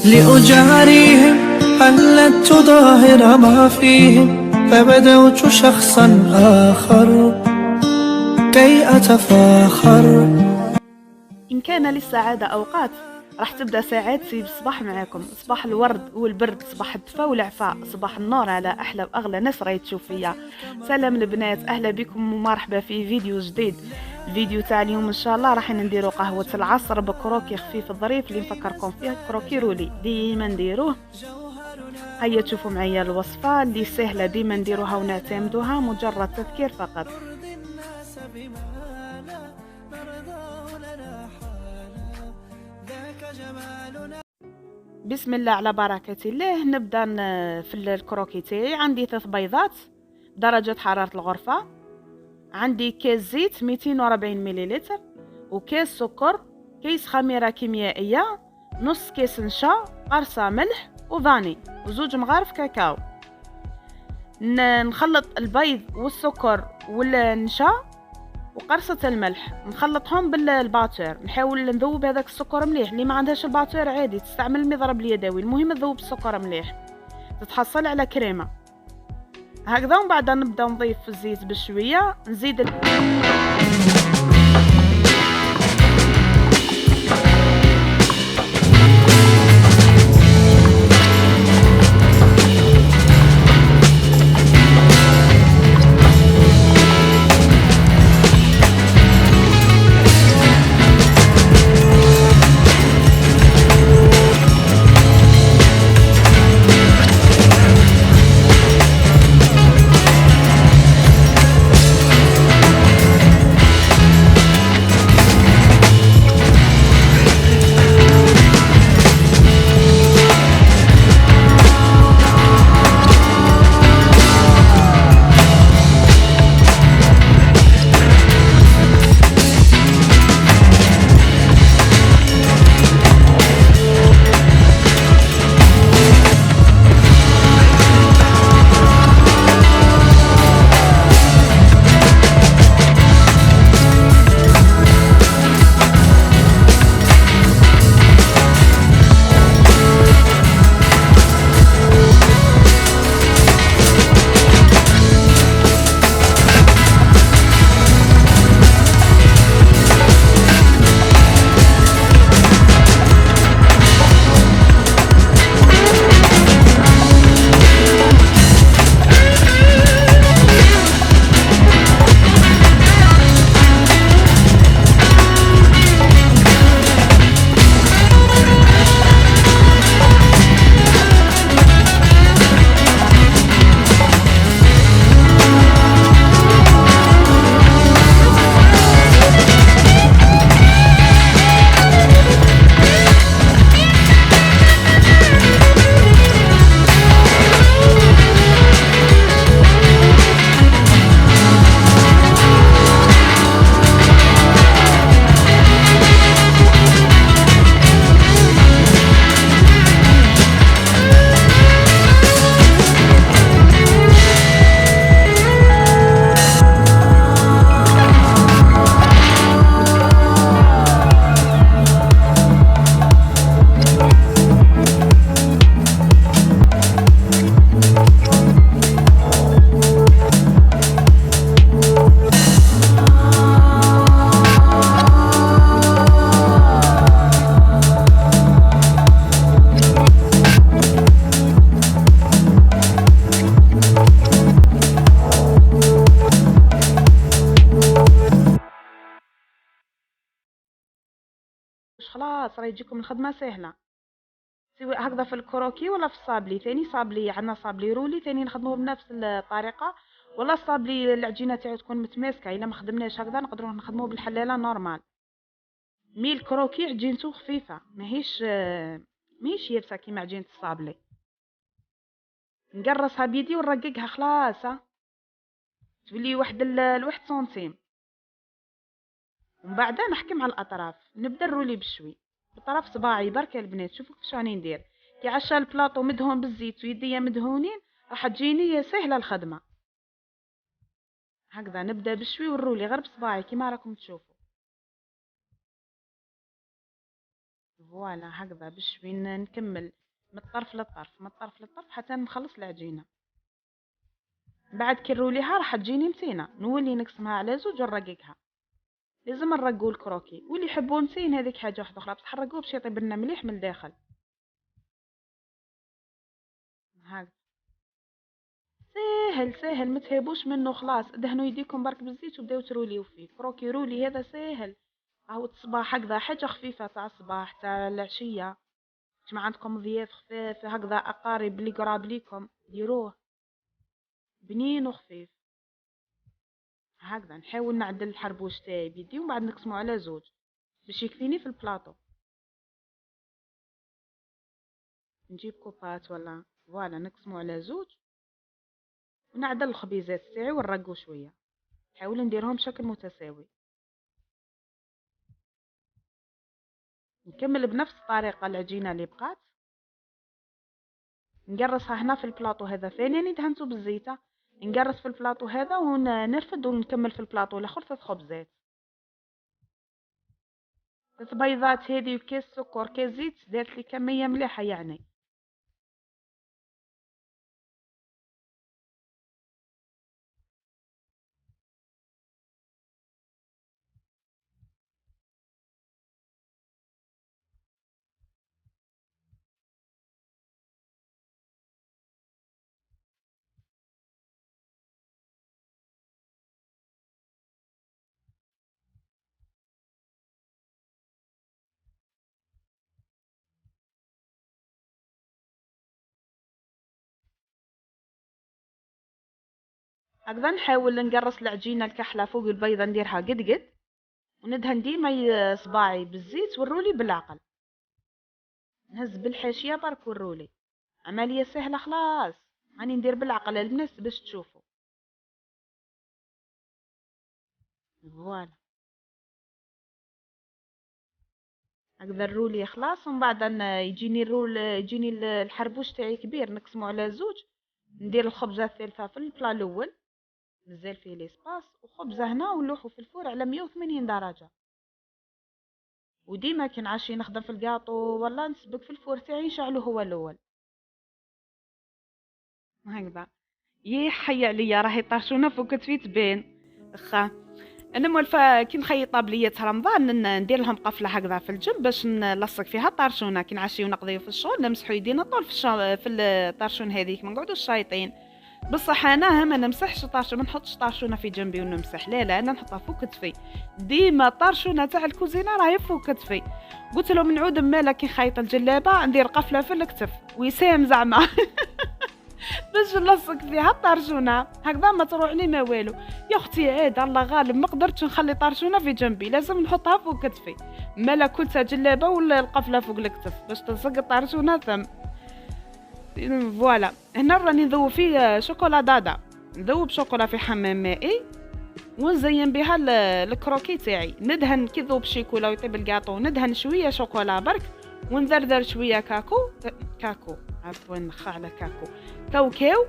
لأجاريهم حلت ظاهر ما فيهم، فبدوت شخصا آخر كي أتفاخر. إن كان للسعادة أوقات راح تبدأ ساعات سيب الصباح معاكم، صباح الورد والبرد، صباح الدفا والعفاء، صباح النور على أحلى وأغلى ناس راهي تشوف فيا. سلام البنات، أهلا بكم ومرحبا في فيديو جديد. الفيديو تاع اليوم إن شاء الله راح نديرو قهوة العصر بكروكي خفيف ظريف اللي نفكركم فيه كروكي رولي ديما نديروه. هيا تشوفوا معايا الوصفة اللي سهلة ديما نديروها ونعتمدوها، مجرد تذكير فقط. بسم الله على بركة الله. نبدا في الكروكي تاعي. عندي 3 بيضات درجة حرارة الغرفة، عندي كيس زيت 240 مليلتر، وكيس سكر، كيس خميرة كيميائية، نص كيس نشا، قرصة ملح وفاني، وزوج مغارف كاكاو. نخلط البيض والسكر والنشا وقرصة الملح، نخلطهم بالباتور. نحاول نذوب هذاك السكر مليح. اللي ما عندهاش الباتور عادي تستعمل المضرب اليدوي، المهم تذوب السكر مليح تتحصل على كريمه هكذا. ومن بعد نبدا نضيف الزيت بشويه، نزيد خلاص راه يجيكم الخدمه سهله. سواء هكذا في الكروكي ولا في الصابلي. ثاني صابلي عندنا صابلي رولي ثاني نخدموه بنفس الطريقه، ولا الصابلي العجينه تاعو تكون متماسكه. الا ما خدمناش هكذا نقدروا نخدموه بالحلاله نورمال. مي الكروكي عجينته خفيفه، ماهيش يابسه كيما عجينه الصابلي. نقرصها بيدي ونرققها خلاص تولي واحد الواحد سنتيم. ومن بعد نحكم على الاطراف. نبدا الرولي بشوي بطرف صباعي برك البنات. شوفوا كيفاش راني ندير. كي عشا البلاطو مدهون بالزيت ويديا مدهونين راح تجيني سهله الخدمه. هكذا نبدا بشوي والرولي غير بصباعي كيما راكم تشوفوا. فوالا هكذا باش وين نكمل من الطرف للطرف من الطرف للطرف حتى نخلص العجينه. بعد كي نروليها راح تجيني متينه، نولي نقسمها على زوج ونرققها. لازم نرققوا الكروكي، واللي يحبوا متين هذيك حاجه واحده اخرى، بصح نرققوه باش يطيب لنا مليح من الداخل. هكذا ساهل ساهل، ما تهيبوش منه. خلاص دهنوا يديكم برك بالزيت وبداو تروليو فيه. كروكي رولي هذا ساهل، هاو الصباح هكذا حاجه خفيفه تاع الصباح تاع العشيه. كيما عندكم ضياف خفاف هكذا اقارب لي قراب ليكم ديروه بنين وخفيف. هكذا نحاول نعدل الحربوش تاعي بيدي ومن بعد نقسمو على زوج باش يكفيني في البلاطو. نجيب كوبات ولا فوالا نقسمو على زوج ونعدل الخبيزات تاعي ونرقو شويه، نحاول نديرهم بشكل متساوي. نكمل بنفس الطريقه العجينه اللي بقات، نقرصها هنا في البلاطو هذا ثاني اللي دهنته بالزيته، نقرص في البلاطو هذا ونرفد ونكمل في البلاطو الاخر 3 خبزات. 3 بيضات هذه وكاس سكر كاس زيت دارت لي كميه مليحه يعني. هكذا نحاول نقرص العجينه الكحله فوق البيضه نديرها قد قد، وندهن ديما صباعي بالزيت والرولي بالعقل، نهز بالحاشيه برك والرولي. عمليه سهله خلاص، راني ندير بالعقل البنات باش تشوفوا. فوالا هكذا الرولي خلاص، ومن بعد يجيني يجيني الحربوش تاعي كبير نقسمو على زوج. ندير الخبزه الثالثه في البلا الاول مازال فيه ليسباس، وخبزه هنا ونلوحو في الفور على 180 درجه. وديما كي نعشي نخدم في الكاطو ولا نسبك في الفور تاعي نشعلو هو الاول. هكذا يي حي عليا راهي طرشونه فوق كتفي تبان. اخا انا موالفه كي نخيط طابليات رمضان ندير لهم قفله هكذا في الجنب باش نلصق فيها الطرشونه. كي نعشيو نقضيو في الشغل نمسحو يدينا طول في الطرشون هذيك، ما نقعدوش شايطين. بصح انا ما نمسحش طرشونه، ما نحطش طرشونه في جنبي ونمسح، لا لا انا نحطها فوق كتفي. ديما طرشونه تاع الكوزينه راهي فوق كتفي. قلت لهم نعود مالا كي نخيط الجلابه ندير قفله في الكتف وسام زعما باش نلصق فيها الطرشونه هكذا ما تروح لي ما والو. يا اختي عاد الله غالب ما قدرتش نخلي طرشونه في جنبي، لازم نحطها فوق كتفي. مالا كلتها جلابه ولا القفله فوق الكتف باش تلصق الطرشونه ثم. فوالا هنا راني نذوب فيه شوكولا دادا، نذوب شوكولا في حمام مائي ونزين بها الكروكي تاعي. ندهن كي ذوب الشيكولا ويطيب الكاطو ندهن شويه شوكولا برك ونذرذر شويه كاكو عفوا نخا على كاوكاو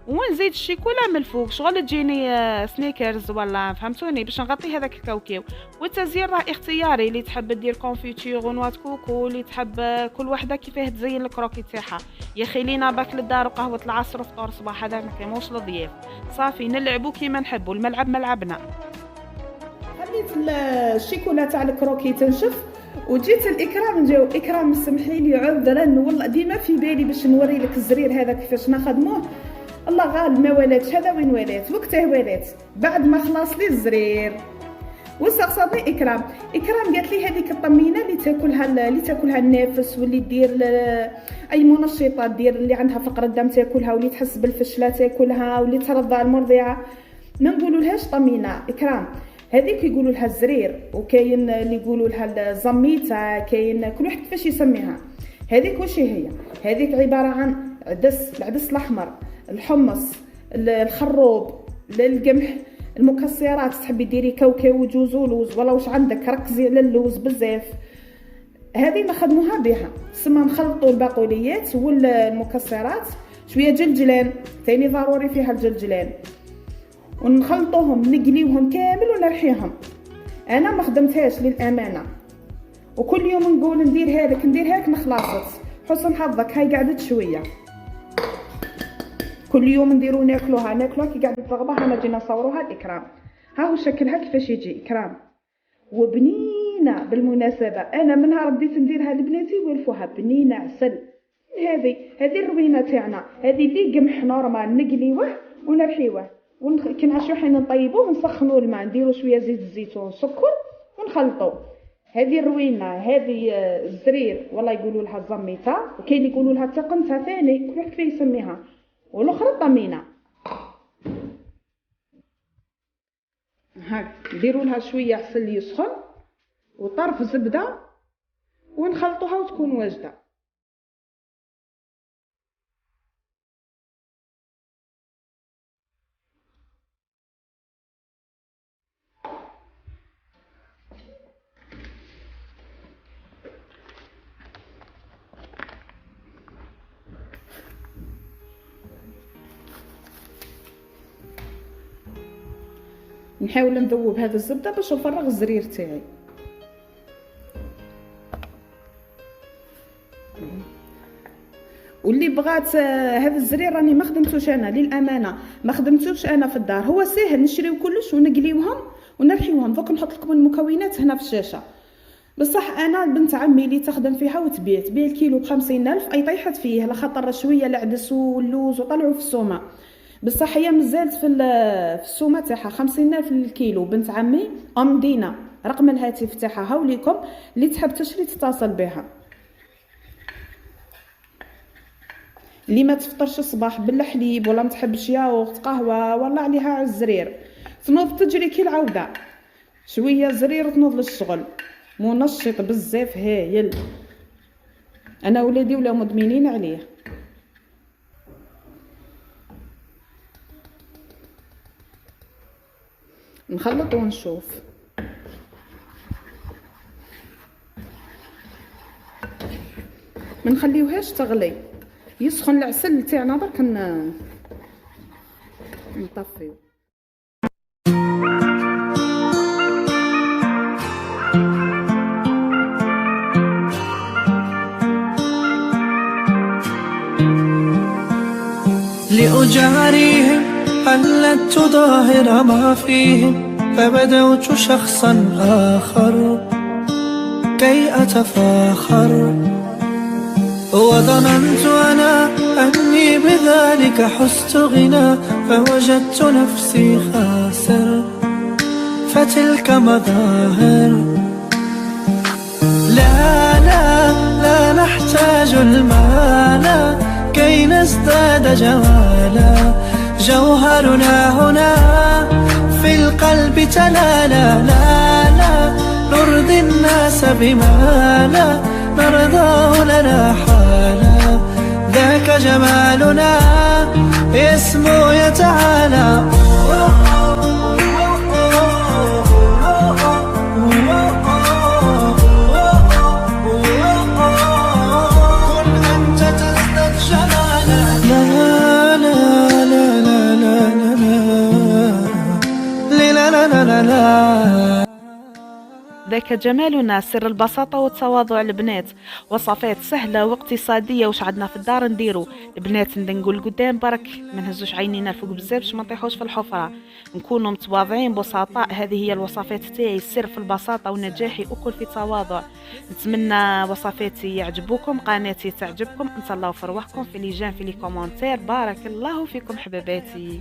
ونزيد الشيكولا من الفوق شغل تجيني سنيكرز ولا فهمتوني باش نغطي هذاك الكاوكاو. والتزيين راه اختياري، اللي تحب دير كونفيتور ونوات كوكو، اللي تحب كل وحده كيفاه تزين الكروكي تاعها. يا خلينا باك للدار وقهوه العصر وفطور الصباح هذا ما كيموش للضياف. صافي نلعبوا كيما نحبوا، الملعب ملعبنا. خليت الشيكولا تاع الكروكي تنشف وجيت الاكرام جاو اكرام سمحي لي عذرا والله ديما في بالي باش نوري لك الزرير هذا كيفاش نخدموه. الله غالب ما ولاتش هذا وين ولات وقته ولات بعد ما خلاص لي الزرير. وسقسطني اكرام قالت لي هذيك الطمينه اللي تاكلها النافس واللي دير اي منشطات دير اللي عندها فقر الدم تاكلها واللي تحس بالفشله تاكلها واللي ترضع المرضعه ما نقولوا لهاش طمينه اكرام. هذيك يقولوا لها الزرير وكاين اللي يقولوا لها الزميته، كاين كل واحد كيفاش يسميها. هذيك واش هي؟ هذيك عباره عن العدس الاحمر، الحمص، الخروب، القمح، المكسرات. تحبي ديري كاوكاو وجوز ولوز ولا واش عندك ركزي على اللوز بزاف. هذه نخدموها بها سما نخلطوا البقوليات والمكسرات شويه جلجلان ثاني ضروري فيها الجلجلان ونخلطوهم نقليوهم كامل ونرحيهم. انا ما خدمتهاش للامانه وكل يوم نقول ندير هذاك ندير هاك نخلصت. حسن حظك هاي قعدت شويه، كل يوم نديرو ناكلوها كي قعدت رغبه. انا جينا نصوروها الاكرام، ها هو شكلها كيفاش يجي اكرام وبنينه. بالمناسبه انا من نهار بديت نديرها لبناتي والفوها بنينه عسل. هذه الروينه تاعنا، هذه اللي قمح نورمال نقليوه ونرحيوه كي نعشو حين نطيبوه نسخنوا الماء نديروا شويه زيت الزيتون وسكر ونخلطوا. هذه الروينه، هذه الزرير والله يقولوا لها الزميته، وكاين اللي يقولوا لها تقنته ثاني، كل واحد كيف يسميها، والاخرى طمينه. هاك نديروا لها شويه عسل يسخن وطرف زبده ونخلطوها وتكون واجده. نحاول نذوب هذا الزبده باش نفرغ الزرير تاعي. واللي بغات هذا الزرير راني ما خدمتوش انا للامانه، ما خدمتوش انا في الدار. هو ساهل نشريو كلش ونقليوهم ونرحيوهم. دوك نحط لكم المكونات هنا في الشاشه. بصح انا بنت عمي اللي تخدم فيها وتبيع الكيلو ب50,000 اي طيحت فيه لخاطر شويه العدس واللوز وطلعوا في السومه. بصح هي مازالت في السومه تاعها 50,000 للكيلو. بنت عمي ام دينا، رقم الهاتف تاعها هاوليكم، اللي تحب تشري تتصل بها. اللي ما تفطرش الصباح بالحليب ولا ما تحبش ياغورت قهوه والله عليها على الزرير، تنوض تجري كي العوده شويه زرير تنوض للشغل. منشط بزاف هايل، انا ولادي ولاو مدمنين عليه. نخلط ونشوف. ما نخليوهاش تغلي، يسخن العسل تاعنا برك نطفيو. لأجاريهم قلدت ظاهر ما فيهم، فبدوت شخصا آخر كي أتفاخر، وظننت أنا أني بذلك حزت غنى، فوجدت نفسي خاسر. فتلك مظاهر. لا لا لا نحتاج المال كي نزداد جمالا، جوهرنا هنا في القلب تلالا. لا لا نرضي الناس بما لا نرضاه لنا حالا، ذاك جمالنا اسمه يتعالى. ذاك جمالنا، سر البساطة والتواضع. البنات وصفات سهلة واقتصادية، واش عندنا في الدار نديرو. البنات نقول قدام برك ما نهزوش عينينا الفوق بزاف باش ما نطيحوش في الحفرة، نكونوا متواضعين بسطاء. هذه هي الوصفات تاعي، السر في البساطة ونجاحي أكل في تواضع. نتمنى وصفاتي يعجبوكم، قناتي تعجبكم. نتهلاو في رواحكم في لي جيم في لي كومونتير. بارك الله فيكم حباباتي.